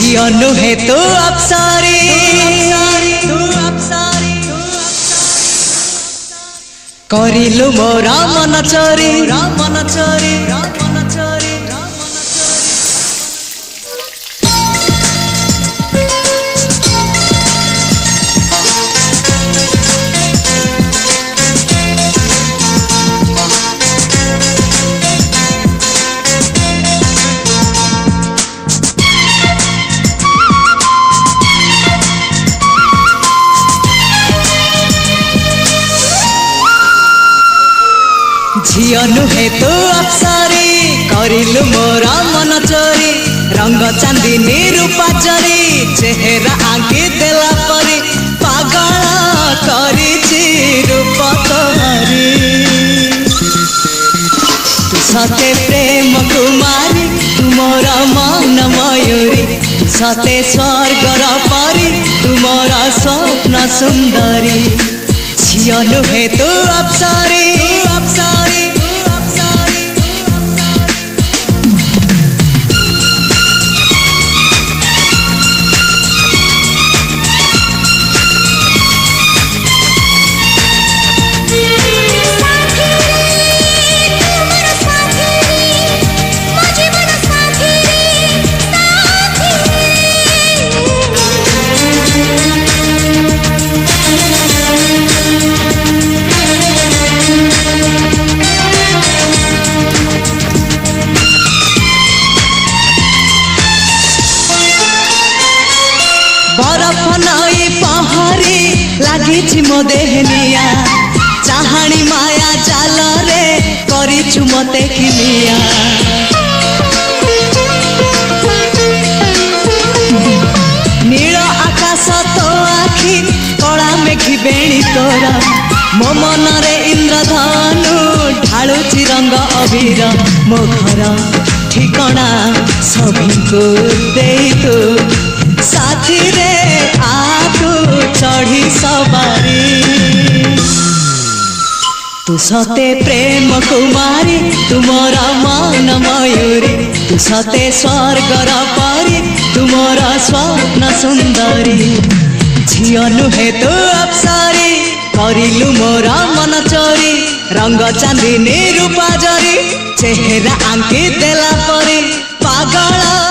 झियो नुहे तू अप्सरी करिलु मोरा मन चोरी झियो नुहे तू अप्सरी करिलु मोरा मन चोरी रंग चांदनी रूपा चोरी चेहरा आंकी देला परी पागल करिछि रूप तोहरी तू सते प्रेम कुमारी तू मोरा मन मयूरी तू सते स्वर्गर परी तू मोरा स्वप्न सुंदरी झियो नुहे तू अप्सरी बरफ नई पहरी लगी मो देहनिया चाहाणी माया जाल रे करिछु मते किलिया नील आकाश तो आखि कला मेघी बेणी तोरा मो मन रे इंद्रधनु ढालुची रंग अबीर मो घर ठिकଣା सबको देई तू साथी रे आतु चढ़ी सवारी तू सते प्रेम कुमारी तू मोरा मन मयूरी तू सते स्वर्गर परी तू मोरा स्वप्न सुंदरी झियो नुहे तू अप्सरी करिलु मोरा मन चोरी रंग चांदनी रूपा जरी चेहरा आंकी देला परी पागल